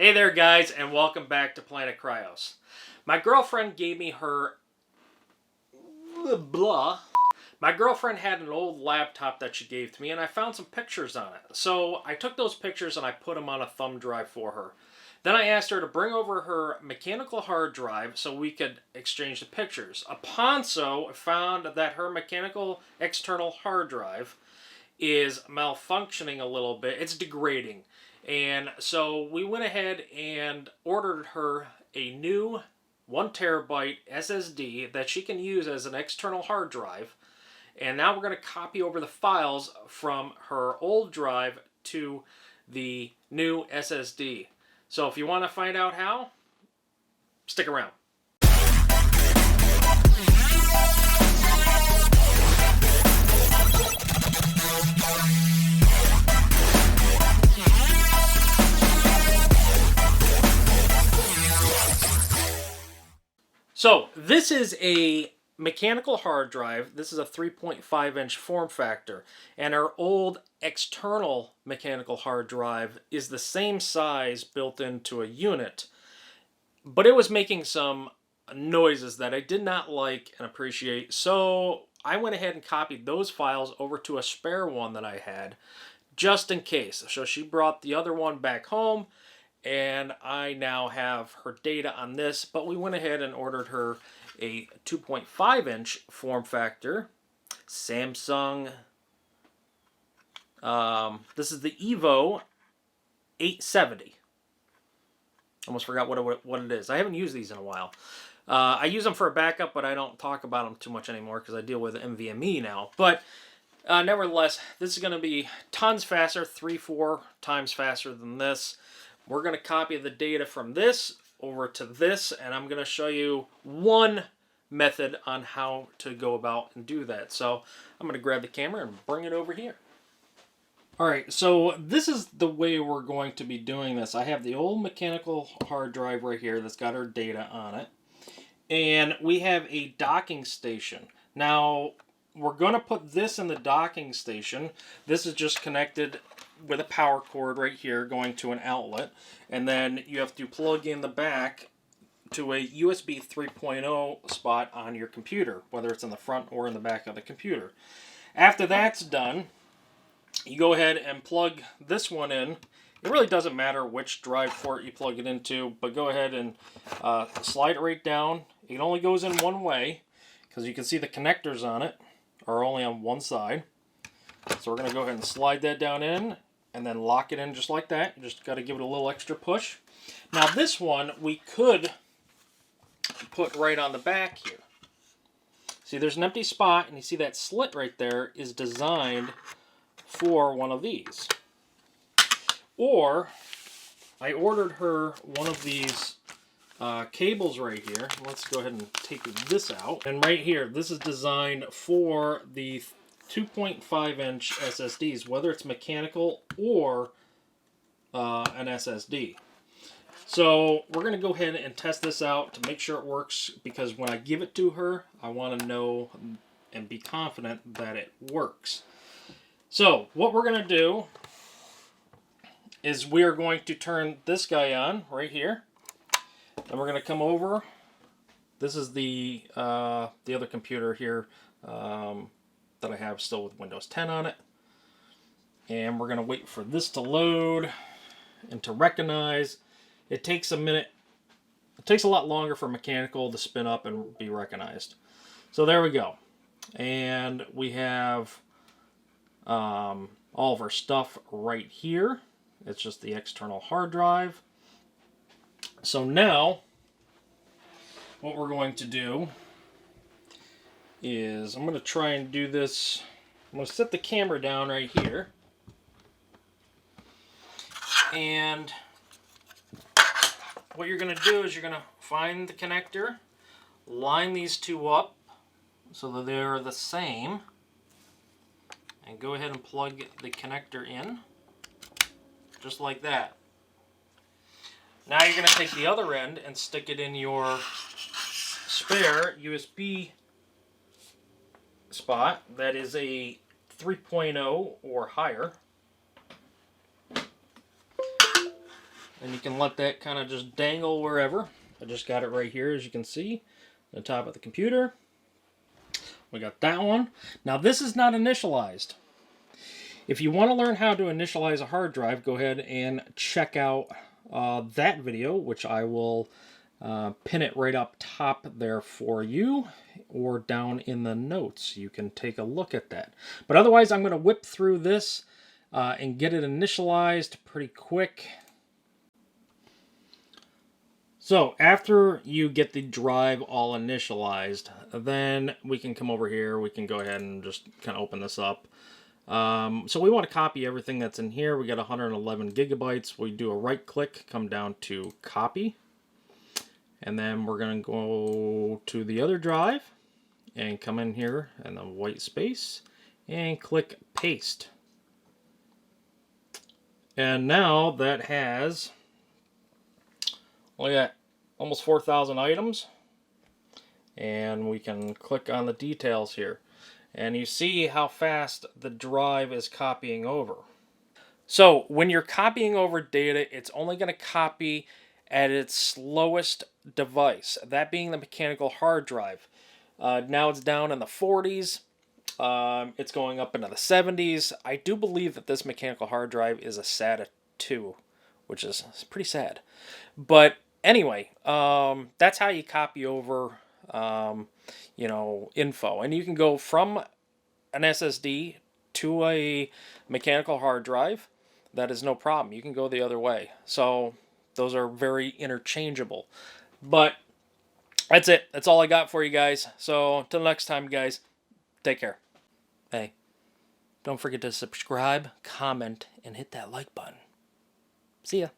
Hey there guys, and welcome back to Planet Cryos. My girlfriend gave me her blah. My girlfriend had an old laptop that she gave to me, and I found some pictures on it. So I took those pictures and I put them on a thumb drive for her. Then I asked her to bring over her mechanical hard drive so we could exchange the pictures. Upon so, I found that her mechanical external hard drive is malfunctioning a little bit. It's degrading. And so we went ahead and ordered her a new 1 terabyte SSD that she can use as an external hard drive. And now we're going to copy over the files from her old drive to the new SSD. So if you want to find out how, stick around. So this is a mechanical hard drive. This is a 3.5-inch form factor, and our old external mechanical hard drive is the same size built into a unit, but it was making some noises that I did not like and appreciate. So I went ahead and copied those files over to a spare one that I had just in case. So she brought the other one back home, and I now have her data on this, but we went ahead and ordered her a 2.5-inch form factor Samsung. This is the Evo 870. Almost forgot what it is. I haven't used these in a while. I use them for a backup, but I don't talk about them too much anymore because I deal with NVMe now. But nevertheless, this is going to be tons faster, 3-4 times faster than this. We're going to copy the data from this over to this, and I'm going to show you one method on how to go about and do that. So I'm going to grab the camera and bring it over here. Alright, so this is the way we're going to be doing this. I have the old mechanical hard drive right here that's got our data on it. And we have a docking station. Now, we're going to put this in the docking station. This is just connected with a power cord right here going to an outlet, and then you have to plug in the back to a USB 3.0 spot on your computer, whether it's in the front or in the back of the computer. After that's done, you go ahead and plug this one in. It really doesn't matter which drive port you plug it into, but go ahead and slide it right down. It only goes in one way because you can see the connectors on it are only on one side. So we're going to go ahead and slide that down in and then lock it in just like that. You just got to give it a little extra push. Now this one we could put right on the back here. See, there's an empty spot, and you see that slit right there is designed for one of these. Or I ordered her one of these cables right here. Let's go ahead and take this out. And right here, this is designed for the 2.5-inch SSDs, whether it's mechanical or an SSD. So we're going to go ahead and test this out to make sure it works, because when I give it to her, I want to know and be confident that it works. So what we're going to do is we are going to turn this guy on right here. Then we're going to come over. This is the other computer here that I have still with Windows 10 on it. And we're going to wait for this to load and to recognize. It takes a minute. It takes a lot longer for mechanical to spin up and be recognized. So there we go. And we have all of our stuff right here. It's just the external hard drive. So now what we're going to do is I'm going to try and do this. I'm going to set the camera down right here. And what you're going to do is you're going to find the connector, line these two up so that they're the same, and go ahead and plug the connector in, just like that. Now you're going to take the other end and stick it in your spare USB spot that is a 3.0 or higher. And you can let that kind of just dangle wherever. I just got it right here, as you can see, on the top of the computer. We got that one. Now this is not initialized. If you want to learn how to initialize a hard drive, go ahead and check out that video, which I will pin it right up top there for you, or down in the notes. You can take a look at that. But otherwise, I'm going to whip through this and get it initialized pretty quick. So after you get the drive all initialized, then we can come over here. We can go ahead and just kind of open this up. So we want to copy everything that's in here. We got 111 gigabytes. We do a right click, come down to copy. And then we're going to go to the other drive and come in here in the white space and click paste. And now that has, look at, almost 4,000 items. And we can click on the details here. And you see how fast the drive is copying over. So when you're copying over data, it's only going to copy at its slowest device, that being the mechanical hard drive. Now it's down in the 40s. It's going up into the 70s. I do believe that this mechanical hard drive is a SATA 2, which is pretty sad. But anyway, that's how you copy over info. And you can go from an SSD to a mechanical hard drive. That is no problem. You can go the other way. So those are very interchangeable. But that's it. That's all I got for you guys. So until next time, guys, take care. Hey, don't forget to subscribe, comment, and hit that like button. See ya.